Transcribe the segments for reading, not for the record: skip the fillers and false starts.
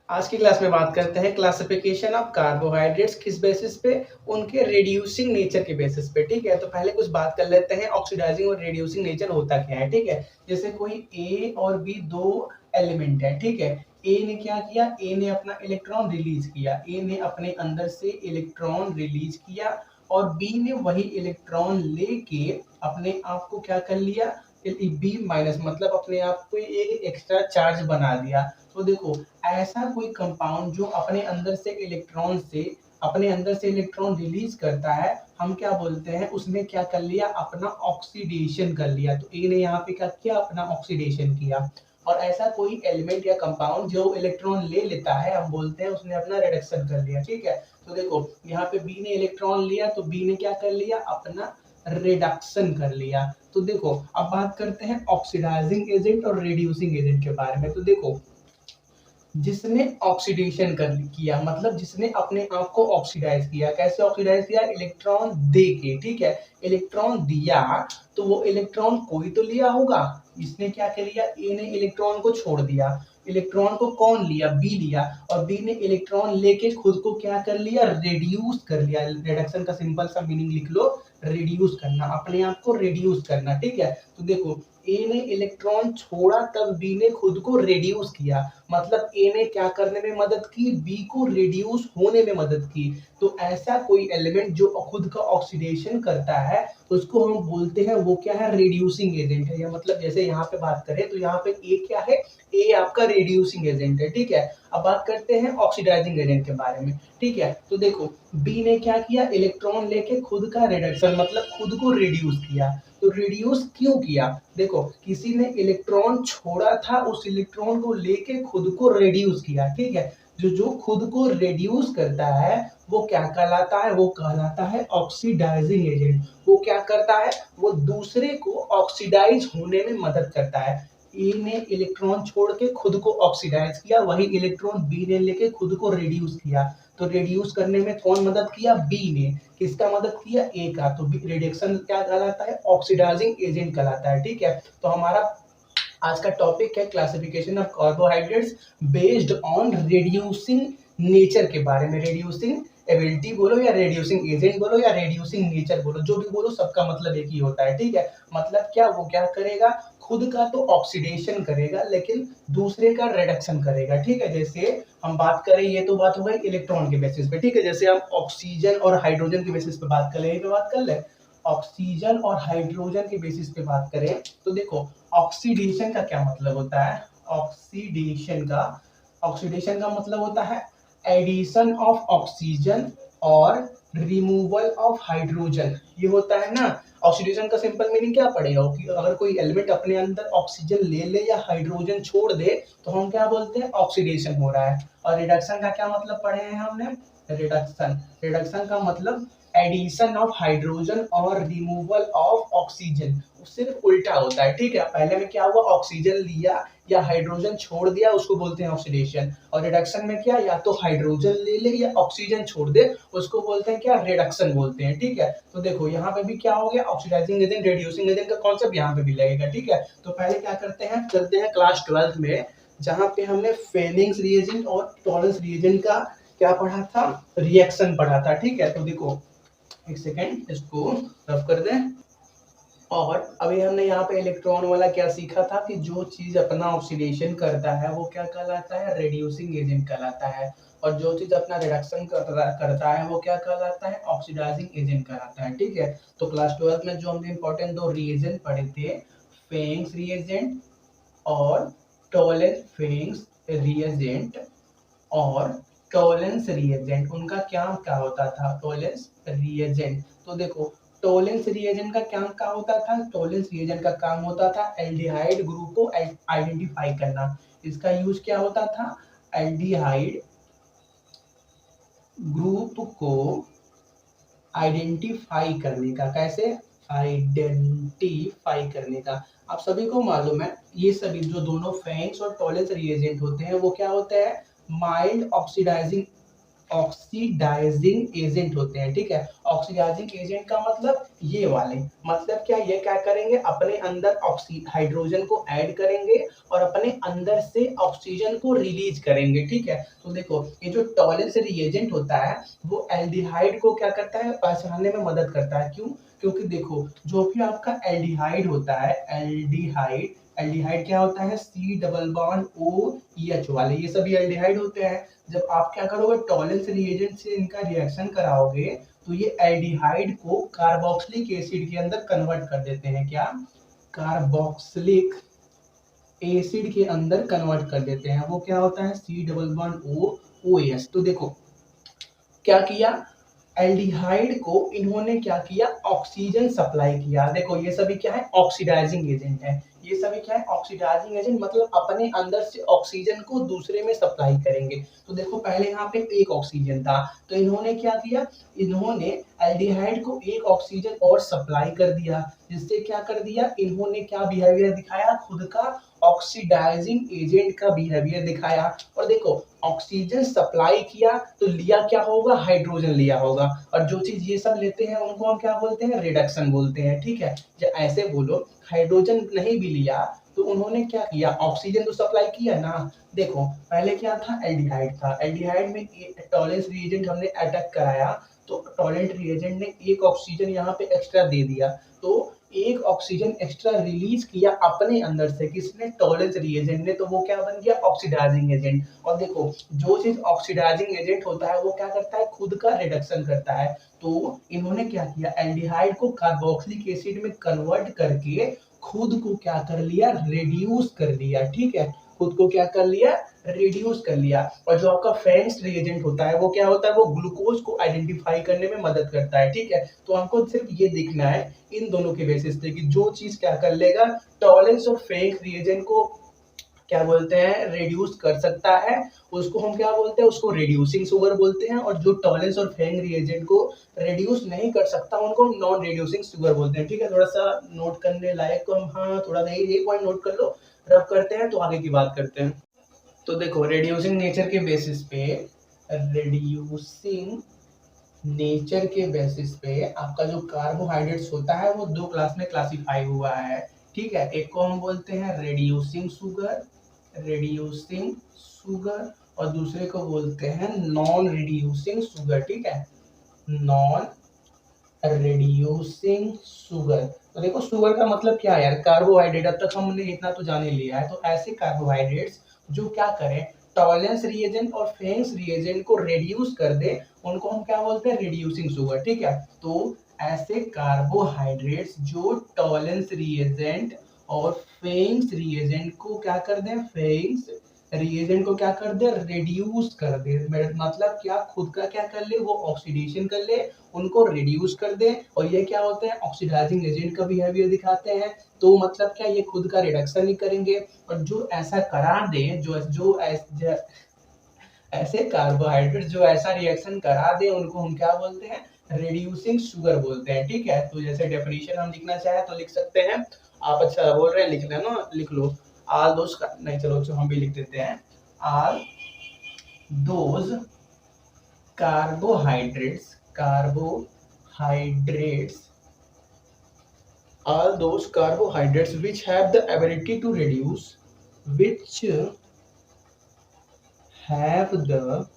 आज की क्लास में बात करते हैं क्लासिफिकेशन ऑफ कार्बोहाइड्रेट्स किस बेसिस पे, उनके रिड्यूसिंग नेचर के बेसिस पे। ठीक है, तो पहले कुछ बात कर लेते हैं ऑक्सीडाइजिंग और रिड्यूसिंग नेचर होता क्या है। ठीक है, जैसे कोई ए और बी दो एलिमेंट है। ठीक है, ए ने क्या किया, ए ने अपना इलेक्ट्रॉन रिलीज किया, ए ने अपने अंदर से इलेक्ट्रॉन रिलीज किया और बी ने वही इलेक्ट्रॉन लेके अपने आप को क्या कर लिया, बी माइनस मतलब अपने आप को एक एक्स्ट्रा चार्ज बना दिया। तो देखो, ऐसा कोई कंपाउंड जो अपने अंदर से इलेक्ट्रॉन रिलीज करता है, हम क्या बोलते हैं, उसने क्या कर लिया, अपना ऑक्सीडेशन कर लिया। तो ए ने यहाँ पे क्या किया, अपना ऑक्सीडेशन किया। और ऐसा कोई एलिमेंट या कंपाउंड जो इलेक्ट्रॉन ले लेता है, हम बोलते हैं उसने अपना रिडक्शन कर लिया। ठीक है, तो देखो यहाँ पे बी ने इलेक्ट्रॉन लिया तो बी ने क्या कर लिया, अपना रिडक्शन कर लिया। तो देखो अब बात करते हैं ऑक्सीडाइजिंग एजेंट और रिड्यूसिंग एजेंट के बारे में। तो देखो, जिसने ऑक्सीडेशन कर किया मतलब जिसने अपने आप को ऑक्सीडाइज किया, कैसे ऑक्सीडाइज किया, इलेक्ट्रॉन दे के। ठीक है, इलेक्ट्रॉन दिया तो वो इलेक्ट्रॉन कोई तो लिया होगा, इसने क्या कर लिया, ए ने इलेक्ट्रॉन को छोड़ दिया। इलेक्ट्रॉन को कौन लिया, बी लिया, और बी ने इलेक्ट्रॉन लेके खुद को क्या कर लिया, रिड्यूस कर लिया। रिडक्शन का सिंपल सा मीनिंग लिख लो, रिड्यूस करना, अपने आप को रिड्यूस करना। ठीक है, तो देखो ए ने इलेक्ट्रॉन छोड़ा तब बी ने खुद को रिड्यूस किया, मतलब ए ने क्या करने में मदद की, बी को रिड्यूस होने में मदद की। तो ऐसा कोई एलिमेंट जो खुद का ऑक्सीडेशन करता है उसको हम बोलते हैं, वो क्या है, रिड्यूसिंग एजेंट है। या मतलब जैसे यहाँ पे बात करें तो यहाँ पे ए क्या है, ए आपका रिड्यूसिंग एजेंट है। ठीक है, अब बात करते हैं ऑक्सीडाइजिंग एजेंट के बारे में। ठीक है, तो देखो बी ने क्या किया, इलेक्ट्रॉन लेके खुद का रिडक्शन मतलब खुद को रिड्यूस किया। तो रिड्यूस क्यों किया, देखो किसी ने इलेक्ट्रॉन छोड़ा था, उस इलेक्ट्रॉन को लेके खुद को रिड्यूस किया। ठीक है, जो जो खुद को रिड्यूस करता है वो क्या कहलाता है, वो कहलाता है ऑक्सीडाइजिंग एजेंट। वो क्या करता है, वो दूसरे को ऑक्सीडाइज होने में मदद करता है। ए ने इलेक्ट्रॉन छोड़ के खुद को ऑक्सीडाइज किया, वही इलेक्ट्रॉन बी ने लेके खुद को रिड्यूस किया। तो रिड्यूस करने में कौन मदद किया, बी ने। किसका मदद किया, ए का। तो रिडक्शन क्या कहलाता है, ऑक्सीडाइजिंग एजेंट कहलाता है। ठीक है, तो हमारा आज का टॉपिक है classification of carbohydrates based on reducing nature के बारे में। रिड्यूसिंग एबिलिटी बोलो या रिड्यूसिंग एजेंट बोलो या रिड्यूसिंग नेचर बोलो, जो भी बोलो सबका मतलब एक ही होता है। ठीक है, मतलब क्या, वो क्या करेगा, खुद का तो ऑक्सीडेशन करेगा लेकिन दूसरे का रिडक्शन करेगा। ठीक है, जैसे हम बात करें, ये तो बात हो गई इलेक्ट्रॉन के बेसिस पे। ठीक है, जैसे हम ऑक्सीजन और हाइड्रोजन के बेसिस पे बात कर ले, पे बात कर ले, ऑक्सीजन और हाइड्रोजन के बेसिस पे बात करें तो देखो ऑक्सीडेशन का क्या मतलब होता है, ऑक्सीडेशन का मतलब होता है एडिशन ऑफ ऑक्सीजन और रिमूवल ऑफ हाइड्रोजन, ये होता है ना। ऑक्सीडेशन का सिंपल मीनिंग क्या पड़ेगा कि अगर कोई एलिमेंट अपने अंदर ऑक्सीजन ले ले या हाइड्रोजन छोड़ दे तो हम क्या बोलते हैं, ऑक्सीडेशन हो रहा है। और रिडक्शन का क्या मतलब पढ़े हैं हमने, रिडक्शन का मतलब एडिशन ऑफ हाइड्रोजन और रिमूवल ऑफ ऑक्सीजन, सिर्फ उल्टा होता है। ठीक है, पहले में क्या हुआ, ऑक्सीजन लिया या हाइड्रोजन छोड़ दिया, उसको बोलते हैं ऑक्सीडेशन। और रिडक्शन में क्या, या तो हाइड्रोजन ले ले या ऑक्सीजन छोड़ दे, उसको बोलते हैं क्या, रिडक्शन बोलते हैं। ठीक है, तो देखो यहाँ पे भी क्या हो गया, ऑक्सीडाइजिंग एजेंट रिड्यूसिंग एजेंट का कॉन्सेप्ट यहाँ पे भी लगेगा। ठीक है, तो पहले क्या करते हैं, चलते हैं क्लास 12 में, जहाँ पे हमने फेनिंग्स रिएजेंट और टॉलरेंस रिएजेंट का क्या पढ़ा था, रिएक्शन पढ़ा था। ठीक है, तो देखो एक सेकेंड इसको रफ कर दें। और अभी हमने यहाँ पे इलेक्ट्रॉन वाला क्या सीखा था कि जो चीज अपना ऑक्सीडेशन करता है वो क्या कहलाता है, रिड्यूसिंग एजेंट कहलाता है। और जो चीज अपना रिडक्शन करता है वो क्या कहलाता है, ऑक्सीडाइजिंग एजेंट कहलाता है। ठीक है, तो क्लास 12 में जो हमने इंपॉर्टेंट दो रिएजेंट पढ़े थे, फेंग्स रिएजेंट और फेंग्स रिएजेंट और टोलेंस रिएजेंट, उनका क्या क्या होता था, टोलेंस रिएजेंट। तो देखो टोलेंस रिएजेंट का क्या काम होता था, टोलेंस रिएजेंट का काम होता था एल्डिहाइड ग्रुप को आइडेंटिफाई करना। इसका यूज क्या होता था, एल्डिहाइड ग्रुप को आइडेंटिफाई करने का, कैसे, आइडेंटिफाई करने का। आप सभी को मालूम है ये सभी जो दोनों फेंग्स और टोलेंस रिएजेंट होते हैं वो क्या होते हैं, माइल्ड ऑक्सीडाइजिंग ऑक्सीडाइजिंग एजेंट होते हैं, ठीक है। ऑक्सीडाइजिंग एजेंट का मतलब ये वाले, मतलब क्या, ये क्या करेंगे, अपने अंदर ऑक्सी हाइड्रोजन को ऐड करेंगे और अपने अंदर से ऑक्सीजन को रिलीज करेंगे, ठीक है। तो देखो ये जो टॉलेंस रिएजेंट होता है वो एल्डिहाइड को क्या करता है, पहचानने में मदद करता है। क्यों? क्योंकि देखो जो भी आपका एल्डिहाइड होता है, एल्डिहाइड, एल्डिहाइड क्या होता है, C double bond O H वाले, ये सभी एल्डिहाइड होते हैं। जब आप क्या करोगे, टॉलेंस रिएजेंट से इनका रिएक्शन कराओगे तो ये एल्डिहाइड को कार्बोक्सिलिक एसिड के अंदर कन्वर्ट कर देते हैं। क्या? कार्बोक्सिलिक एसिड के अंदर कन्वर्ट कर देते हैं। वो क्या होता है, C double bond O O S. तो देखो क्या किया, एल्डिहाइड को इन्होंने क्या किया, ऑक्सीजन सप्लाई किया। देखो ये सभी क्या है, ऑक्सीडाइजिंग एजेंट है। ये सभी क्या है, ऑक्सीडाइजिंग एजेंट, मतलब अपने अंदर से ऑक्सीजन को दूसरे में सप्लाई करेंगे। तो देखो पहले यहाँ पे एक ऑक्सीजन था, तो इन्होंने क्या किया, इन्होंने एल्डिहाइड को एक ऑक्सीजन और सप्लाई कर दिया, जिससे क्या कर दिया, इन्होंने क्या बिहेवियर दिखाया, खुद का ऑक्सीडाइजिंग एजेंट का बिहेवियर दिखाया। और देखो ऑक्सीजन सप्लाई किया तो लिया क्या होगा, हाइड्रोजन लिया होगा, और जो चीज ये सब लेते हैं उनको हम क्या बोलते हैं, रिडक्शन बोलते हैं, ठीक है। जब ऐसे बोलो, हाइड्रोजन नहीं भी लिया तो उन्होंने क्या किया, ऑक्सीजन तो सप्लाई किया ना। देखो पहले क्या था, एल्डिहाइड था, एल्डिहाइड में टॉलेंस रिएजेंट हमने अटैक कराया, तो टॉलेंट रिएजेंट ने एक ऑक्सीजन यहाँ पे एक्स्ट्रा दे दिया, तो एक ऑक्सीजन एक्स्ट्रा रिलीज किया अपने अंदर से, किसने, टॉलेंस रिएजेंट ने, तो वो क्या बन गया, ऑक्सीडाइजिंग एजेंट। और देखो जो चीज ऑक्सीडाइजिंग एजेंट होता है वो क्या करता है, खुद का रिडक्शन करता है। तो इन्होंने क्या किया, एल्डिहाइड को कार्बोक्सिलिक एसिड में कन्वर्ट करके खुद को क्या कर लिया, रिड्यूस कर लिया, ठीक है। खुद को क्या कर लिया, रिड्यूस कर लिया। और जो आपका फेरेंस रिएजेंट होता है वो क्या होता है, वो ग्लूकोज को आइडेंटिफाई करने में मदद करता है, ठीक है। तो हमको सिर्फ ये देखना है इन दोनों के बेसिस पे कि जो चीज क्या कर लेगा, टॉलेंस और फेरेंस रिएजेंट को क्या बोलते हैं, रिड्यूस कर सकता है, उसको हम क्या बोलते हैं, उसको रिड्यूसिंग शुगर बोलते हैं। और जो टॉलेंस और फेंग रिएजेंट को रिड्यूस नहीं कर सकता उनको नॉन रिड्यूसिंग शुगर बोलते हैं, ठीक है। थोड़ा सा नोट करने लायक तो हम, हाँ थोड़ा सा एक पॉइंट नोट कर लो, रब करते हैं तो आगे की बात करते हैं। तो देखो रिड्यूसिंग नेचर के बेसिस पे, रिड्यूसिंग नेचर के बेसिस पे आपका जो कार्बोहाइड्रेट्स होता है वो दो क्लास में क्लासिफाई हुआ है, ठीक है। एक को हम बोलते हैं रिड्यूसिंग शुगर, रिड्यूसिंग शुगर, और दूसरे को बोलते हैं नॉन रिड्यूसिंग शुगर, ठीक है, नॉन रिड्यूसिंग शुगर। तो देखो शुगर का मतलब क्या है यार, कार्बोहाइड्रेट, अब तक हमने इतना तो जान ही लिया है। तो ऐसे कार्बोहाइड्रेट्स जो क्या करें, टॉलेंस रिएजेंट और फेंस रिएजेंट को रिड्यूस कर दे, उनको हम क्या बोलते हैं, रिड्यूसिंग शुगर, ठीक है। तो ऐसे कार्बोहाइड्रेट्स जो टॉलेंस रिएजेंट और फेंस रिएजेंट को क्या कर दें, फेंस रिएजेंट को क्या कर दे, रिड्यूस कर दे, मतलब क्या, खुद का क्या कर ले, वो ऑक्सीडेशन कर ले, उनको रिड्यूस कर दे। और ये क्या होते हैं, ऑक्सीडाइजिंग एजेंट का बिहेवियर दिखाते हैं। तो मतलब क्या, ये खुद का रिडक्शन ही करेंगे। और जो ऐसा करा दे, ऐसे कार्बोहाइड्रेट जो ऐसा रिएक्शन करा दे, उनको हम क्या बोलते हैं, रिड्यूसिंग शुगर बोलते हैं, ठीक है। तो जैसे डेफिनेशन हम लिखना चाहे तो लिख सकते हैं। आप अच्छा बोल रहे हैं, लिख लेना, लिख लो। आल दोज का नहीं, चलो जो हम भी लिख देते हैं, आल those carbohydrates, carbohydrates, all those carbohydrates which have the ability to reduce, which have the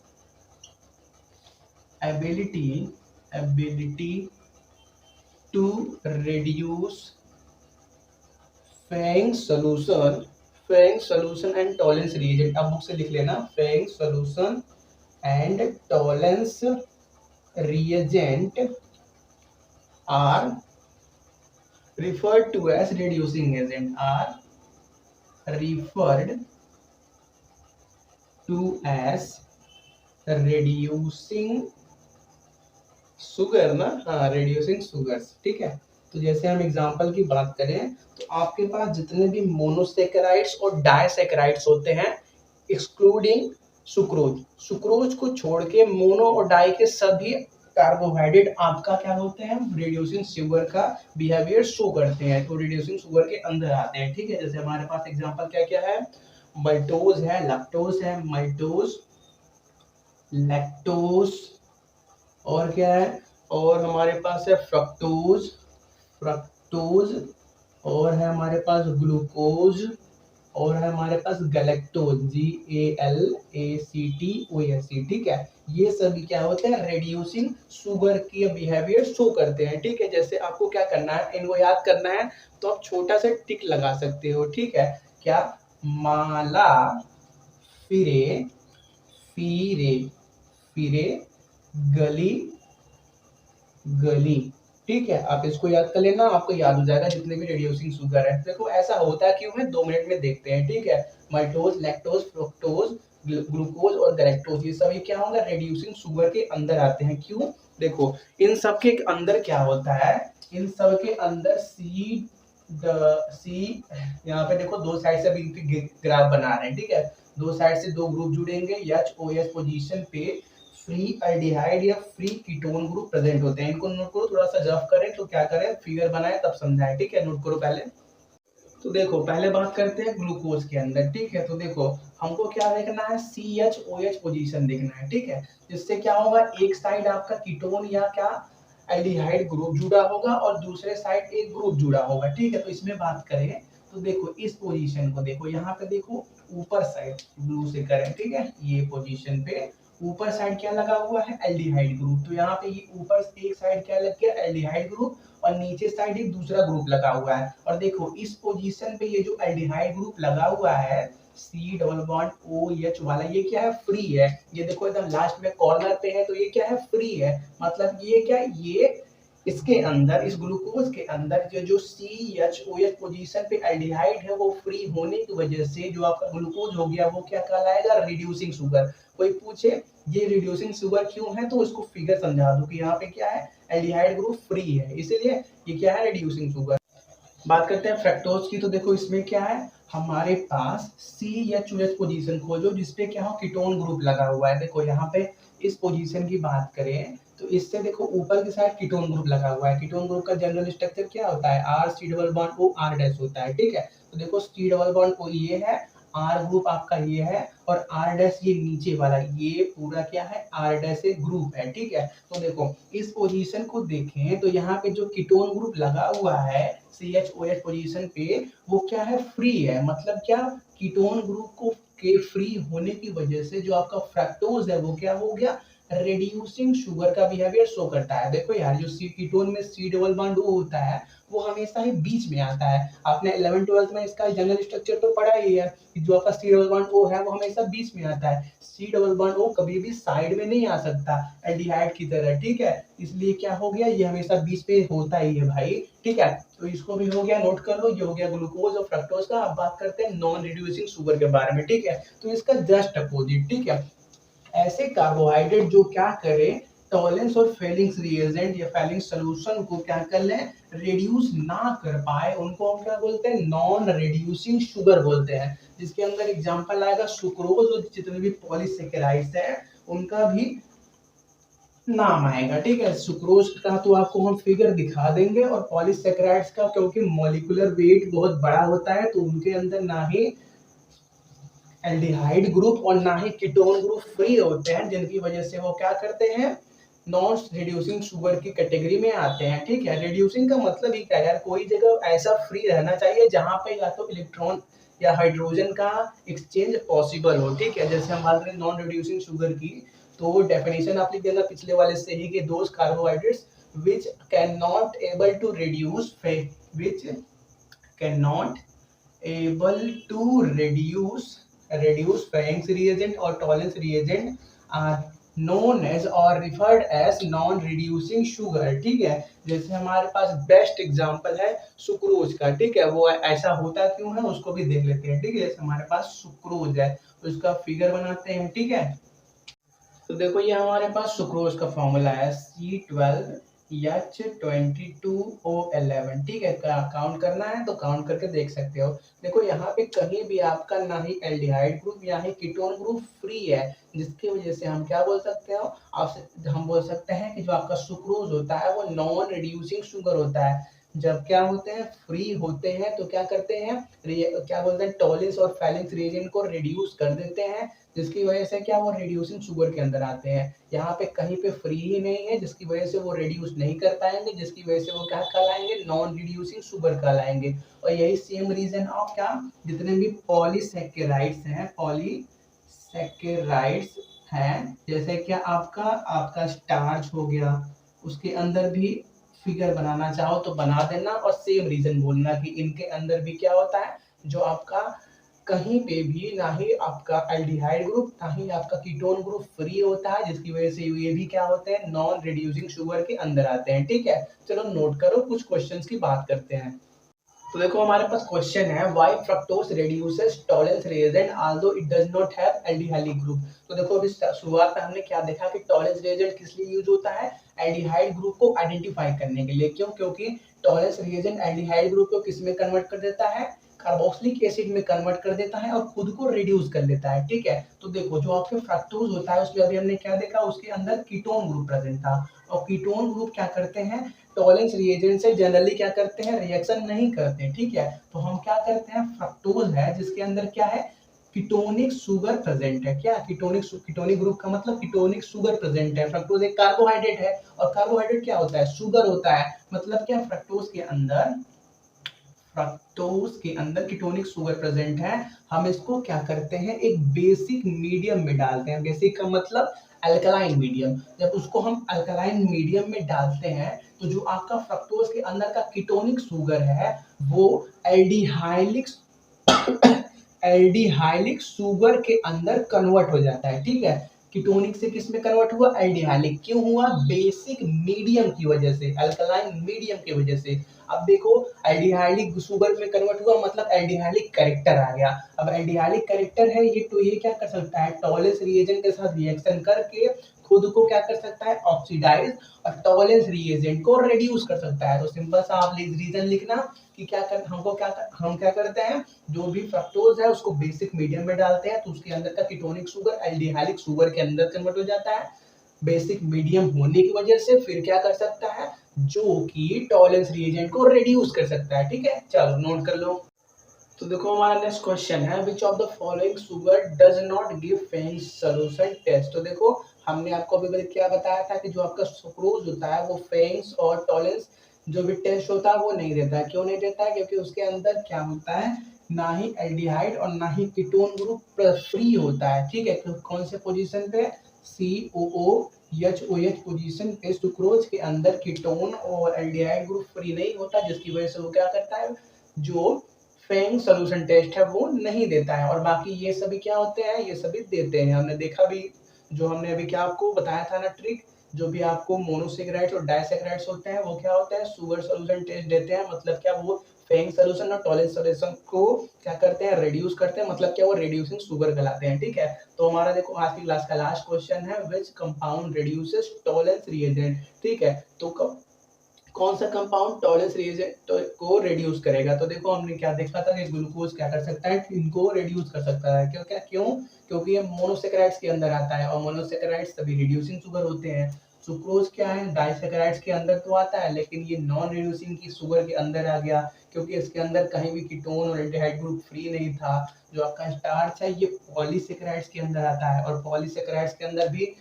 ability to reduce Fang solution, Fang solution and tolerance reagent। अब बुक से लिख लेना, Fang solution and tolerance reagent are referred to as reducing agent, are referred to as reducing sugar ना, हाँ reducing sugars, ठीक है। तो जैसे हम एग्जांपल की बात करें तो आपके पास जितने भी मोनोसेकेराइड्स और डाइसेकेराइड्स होते हैं, एक्सक्लूडिंग सुक्रोज, सुक्रोज को छोड़ के मोनो और डाई के सभी कार्बोहाइड्रेट आपका क्या होते हैं, रिड्यूसिंग शुगर का बिहेवियर शो करते हैं, तो रिड्यूसिंग शुगर के अंदर आते हैं, ठीक है। जैसे हमारे पास एग्जांपल क्या क्या है, मल्टोज है, लैक्टोज है, मल्टोज लैक्टोज, और क्या है, और हमारे पास है फ्रक्टोज, फ्रक्टोज, और है हमारे पास ग्लूकोज, और है हमारे पास गैलेक्टोज, GALACTOS, ठीक है। ये सभी क्या होते हैं, रिड्यूसिंग शुगर की बिहेवियर शो करते हैं, ठीक है। जैसे आपको क्या करना है, इनको याद करना है, तो आप छोटा सा टिक लगा सकते हो, ठीक है। क्या, माला, फिरे, फिरे, फिरे, गली, गली, ठीक है। आप इसको याद कर लेना, आपको याद हो जाएगा जितने भी रिड्यूसिंग शुगर है। देखो ऐसा होता क्यों है, 2 मिनट में देखते हैं, ठीक है। माल्टोज, लैक्टोज, फ्रुक्टोज, ग्लूकोज और गैलेक्टोज, ये सभी क्या होगा, रिड्यूसिंग शुगर के अंदर आते हैं। क्यों, देखो इन सब के अंदर क्या होता है, इन सब के अंदर सी, यहाँ पे देखो दो साइड से अभी ग्राफ बना रहे हैं, ठीक है। दो साइड से दो ग्रुप जुड़ेंगे, OH पोजीशन पे फ्री एल्डिहाइड या फ्री कीटोन ग्रुप प्रेजेंट होते हैं। इनको नोट करो, थोड़ा सा जफ करें तो क्या करें, फिगर बनाए तब समझाएं, ठीक है। नोट करो पहले। तो देखो पहले बात करते हैं ग्लूकोज के अंदर, ठीक है। तो देखो हमको क्या देखना है, CHOH पोजीशन देखना है, ठीक है। जिससे क्या होगा, एक साइड आपका कीटोन या क्या एल्डिहाइड ग्रुप जुड़ा होगा और दूसरे साइड एक ग्रुप जुड़ा होगा, ठीक है। तो इसमें बात करें तो देखो इस पोजीशन को देखो, यहाँ पे देखो ऊपर साइड ब्लू से करें, ठीक है। ये पोजीशन पे ऊपर साइड क्या लगा हुआ है, एल्डिहाइड ग्रुप। तो यहाँ पे ये ऊपर एक साइड क्या लग गया, एल्डिहाइड ग्रुप, और नीचे साइड एक दूसरा ग्रुप लगा हुआ है। और देखो इस पोजीशन पे ये जो एल्डिहाइड ग्रुप लगा हुआ है, C डबल बॉन्ड OH वाला, ये क्या है, फ्री है। ये देखो एकदम लास्ट में कॉर्नर पे है, तो ये क्या है, फ्री है। मतलब ये क्या, ये इसके अंदर, इस ग्लूकोज के अंदर जो CHOH पोजीशन पे एल्डिहाइड है, वो फ्री होने की वजह से जो आपका ग्लूकोज हो गया, वो क्या कहलाएगा, रिड्यूसिंग शुगर। कोई पूछे ये रिड्यूसिंग शुगर क्यों है, तो उसको फिगर समझा दो कि यहाँ पे क्या है, एल्डिहाइड ग्रुप फ्री है, इसीलिए ये क्या है, रिड्यूसिंग शुगर। बात करते हैं फ्रक्टोज की। तो देखो इसमें क्या है, हमारे पास CHOH पोजीशन खोजो जिसपे क्या हो, कीटोन ग्रुप लगा हुआ है। देखो यहाँ पे इस पोजीशन की बात करें तो इससे देखो ऊपर की साइड कीटोन ग्रुप लगा हुआ है। कीटोन ग्रुप का जनरल स्ट्रक्चर क्या होता है, R C double bond O R dash होता है, ठीक है। तो देखो C डबल बॉन्ड O ये है, R ग्रुप आपका ये है, और R डैश ये नीचे वाला, ये पूरा क्या है, R डैश एक ग्रुप है, ठीक है। तो देखो इस पोजीशन को देखें तो यहाँ पे जो कीटोन ग्रुप लगा हुआ है CHOH पोजीशन पे, वो क्या है, फ्री है। मतलब क्या, कीटोन ग्रुप को के फ्री होने की वजह से जो आपका फ्रक्टोज है वो क्या हो गया, रिड्यूसिंग शुगर का बिहेवियर शो करता है। देखो यार जो सी कीटोन में C डबल बॉन्ड O होता है, वो हमेशा ही बीच में आता है। आपने 11th-12th में इसका जनरल स्ट्रक्चर तो पढ़ा ही है कि जो आपका C डबल बॉन्ड O है वो हमेशा बीच में आता है। C डबल बॉन्ड O कभी भी साइड में नहीं आ सकता एल्डिहाइड की तरह, ठीक है। इसलिए क्या हो गया, ये हमेशा बीच पे होता ही है भाई, ठीक है। तो इसको भी हो गया, नोट कर लो, ये हो गया ग्लूकोज और फ्रक्टोज का। अब बात करते हैं नॉन रिड्यूसिंग शुगर के बारे में, ठीक है। तो इसका जस्ट अपोजिट, ठीक है। ऐसे कार्बोहाइड्रेट जो क्या करें, टॉलेंस और फेलिंग्स रिएजेंट या फेलिंग सोल्यूशन को क्या कर लें, रिड्यूस ना कर पाए, उनको हम क्या बोलते हैं, नॉन रिड्यूसिंग शुगर बोलते हैं। जिसके अंदर एग्जांपल आएगा सुक्रोज, और जितने भी पॉलीसेकेराइड्स हैं उनका भी नाम आएगा, ठीक है। सुक्रोज का तो आपको हम फिगर दिखा देंगे, और पॉलीसेकेराइड्स का क्योंकि मॉलिक्यूलर वेट बहुत बड़ा होता है, तो उनके अंदर ना ही एल्डिहाइड ग्रुप और ना ही कीटोन ग्रुप फ्री होते हैं, जिनकी वजह से वो क्या करते हैं, नॉन रिड्यूसिंग शुगर की कैटेगरी में आते हैं, ठीक है। रिड्यूसिंग का मतलब ही क्या है यार, कोई जगह ऐसा फ्री रहना चाहिए जहां पे या तो इलेक्ट्रॉन या हाइड्रोजन का एक्सचेंज पॉसिबल हो, ठीक है। जैसे हम बात करें नॉन रिड्यूसिंग शुगर की, तो डेफिनेशन आप लिख देना पिछले वाले से ही कि those carbohydrates which cannot able to reduce which cannot able to reduce Frank's reagent or Tollens reagent are known as or referred as non reducing sugar, ठीक है। जैसे हमारे पास बेस्ट एग्जांपल है सुक्रोज का, ठीक है। वो ऐसा होता क्यों है उसको भी देख लेते हैं, ठीक है। जैसे हमारे पास सुक्रोज है, उसका फिगर बनाते हैं, ठीक है। तो देखो ये हमारे पास सुक्रोज का फॉर्मूला है C12H22O11, ठीक है। काउंट करना है तो काउंट करके देख सकते हो। देखो यहाँ पे कहीं भी आपका ना ही एल्डिहाइड ग्रुप या ही कीटोन ग्रुप फ्री है, जिसकी वजह से हम क्या बोल सकते हो, हम बोल सकते हैं कि जो आपका सुक्रोज होता है वो नॉन रिड्यूसिंग शुगर होता है। जब क्या होते हैं, फ्री होते हैं तो क्या करते हैं, क्या बोलते हैं, टॉलिस और फैलेंस रिएजेंट को रिड्यूस कर देते हैं, जिसकी वजह से क्या वो रिड्यूसिंग शुगर के अंदर आते हैं। यहाँ पे कहीं पे फ्री ही नहीं है, जिसकी वजह से वो रिड्यूस नहीं कर पाएंगे, जिसकी वजह से वो क्या कहलाएंगे, नॉन रिड्यूसिंग शुगर कहलाएंगे। और यही सेम रीजन ऑफ क्या, जितने भी पॉलीसेकेराइड्स हैं, पॉलीसेकेराइड्स हैं, जैसे क्या आपका आपका स्टार्च हो गया, उसके अंदर भी फिगर बनाना चाहो तो बना देना, और सेम रीजन बोलना कि इनके अंदर भी क्या होता है, जो आपका कहीं पे भी ना ही आपका एल्डिहाइड ग्रुप ना ही आपका कीटोन ग्रुप फ्री होता है, जिसकी वजह से ये भी क्या होते हैं, नॉन रिड्यूसिंग शुगर के अंदर आते हैं। ठीक है, चलो नोट करो, कुछ क्वेश्चंस की बात करते हैं। तो देखो हमारे पास क्वेश्चन है, why fructose reduces tolerance reagent Aldous it does not have aldehyde group. तो देखो अभी शुरुआत में हमने क्या देखा कि टॉलरेंस रिएजेंट किस लिए यूज होता है, एल्डिहाइड ग्रुप को आइडेंटिफाई करने के लिए। क्यों, क्योंकि टॉलरेंस रिएजेंट एल्डिहाइड ग्रुप को किस में कन्वर्ट कर देता है, कार्बोक्सिलिक एसिड में कन्वर्ट कर देता है और खुद को रिड्यूस कर लेता है। ठीक है, तो देखो जो आपके फ्रक्टोज होता है उसमें अभी हमने क्या देखा, उसके अंदर कीटोन ग्रुप प्रेजेंट था, और कीटोन ग्रुप क्या करते हैं, टॉलेंस रिएजेंट से जनरली क्या करते हैं, रिएक्शन नहीं करते हैं। ठीक है, तो हम क्या करते हैं, फ्रक्टोज है जिसके अंदर क्या है, कीटोनिक शुगर प्रेजेंट है। क्या, कीटोनिक ग्रुप का मतलब कीटोनिक शुगर प्रेजेंट है। फ्रक्टोज एक कार्बोहाइड्रेट है, और कार्बोहाइड्रेट क्या होता है, शुगर होता है। मतलब क्या, फ्रक्टोज के अंदर कीटोनिक शुगर प्रेजेंट है। हम इसको क्या करते हैं, एक बेसिक मीडियम में डालते हैं। बेसिक का मतलब अल्कलाइन मीडियम। जब उसको हम अल्कलाइन मीडियम में डालते हैं तो जो आपका फ्रक्टोज के अंदर का कीटोनिक शुगर है वो एल्डिहाइलिक एल्डिहाइलिक शुगर के अंदर कन्वर्ट हो जाता है। ठीक है, कीटोनिक से किस में कन्वर्ट हुआ, एल्डिहाइलिक। क्यों हुआ, बेसिक मीडियम की वजह से, अल्कलाइन मीडियम की वजह से। अब देखो एल्डिहाइलिक शुगर में कन्वर्ट हुआ मतलब एल्डिहाइलिक कैरेक्टर आ गया। अब एल्डिहाइलिक कैरेक्टर है ये, तो ये क्या कर सकता है, टॉलेंस रिएजेंट के साथ रिएक्शन करके खुद को क्या कर सकता है, ऑक्सीडाइज, और टॉलेंस रिएजेंट को रिड्यूस कर सकता है। तो सिंपल सा आप रीजन लिखना कि हम क्या करते हैं, जो भी फ्रक्टोज है उसको बेसिक मीडियम में डालते हैं तो उसके अंदर का कीटोनिक शुगर एल्डिहाइलिक शुगर के अंदर कन्वर्ट हो जाता है। बेसिक मीडियम होने की वजह से फिर क्या कर सकता है, जो कि टॉलेंस रिएजेंट को रिड्यूस कर सकता है। ठीक है, चलो नोट कर लो। तो देखो हमारा नेक्स्ट क्वेश्चन है, which of the following sugar does not give Fehling solution test. तो देखो हमने आपको अभी क्या बताया था कि जो आपका सुक्रोज होता है वो फेंग्स और टॉलेंस जो भी टेस्ट होता है वो नहीं देता है। क्यों नहीं देता है, क्योंकि उसके अंदर क्या होता है, ना ही एल्डिहाइड और ना ही कीटोन ग्रुप फ्री होता है। ठीक है, तो कौन से पोजीशन पे, COOH पोजीशन पे सुक्रोज के अंदर कीटोन और एल्डिहाइड ग्रुप फ्री नहीं होता, जिसकी वजह से वो क्या करता है, जो फेंग सोल्यूशन टेस्ट है वो नहीं देता है। और बाकी ये सभी क्या होते हैं, ये सभी देते हैं। हमने देखा भी, जो हमने अभी क्या आपको बताया था ना ट्रिक, जो भी आपको मोनोसेकेराइड्स और डाइसेकेराइड्स होते हैं वो क्या होते हैं, शुगर सोल्यूशन टेस्ट देते हैं। मतलब क्या, वो फेंग सोल्यूशन और टॉलेंस सोल्यूशन को क्या करते हैं, रिड्यूस करते हैं। मतलब क्या, वो रिड्यूसिंग शुगर कहलाते हैं। ठीक है, तो हमारा देखो आज की क्लास का लास्ट क्वेश्चन है, which compound reduces Tollens reagent. ठीक है, तो कौन सा कंपाउंड टॉलेंस रिएजेंट को रिड्यूस करेगा। तो देखो हमने क्या देखा था कि ग्लूकोज क्या कर सकता है, इनको रिड्यूस कर सकता है। क्यों, क्योंकि ये मोनोसेकेराइड्स के अंदर आता है, और मोनोसेकेराइड्स सभी रिड्यूसिंग शुगर होते हैं। सुक्रोज क्या है, डाइसेकेराइड्स के अंदर तो आता है, लेकिन ये नॉन रिड्यूसिंग की शुगर के अंदर आ गया, क्योंकि इसके अंदर कहीं भी कीटोन और एल्डिहाइड ग्रुप फ्री नहीं था। जो आपका स्टार्च है ये पॉलीसेकेराइड्स के अंदर आता है, और पॉलीसेकेराइड्स के अंदर भी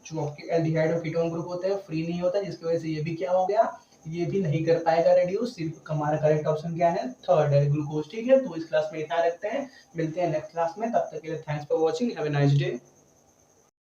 जो आपके एल्डिहाइड और कीटोन ग्रुप होते हैं फ्री नहीं होता, जिसकी वजह से ये भी क्या हो गया, ये भी नहीं कर पाएगा रिड्यूस। सिर्फ हमारा करेक्ट ऑप्शन क्या है, थर्ड है, ग्लूकोज। ठीक है, तो इस क्लास में इतना रखते हैं, मिलते हैं नेक्स्ट क्लास में। तब तक के लिए thanks for watching, have a nice day.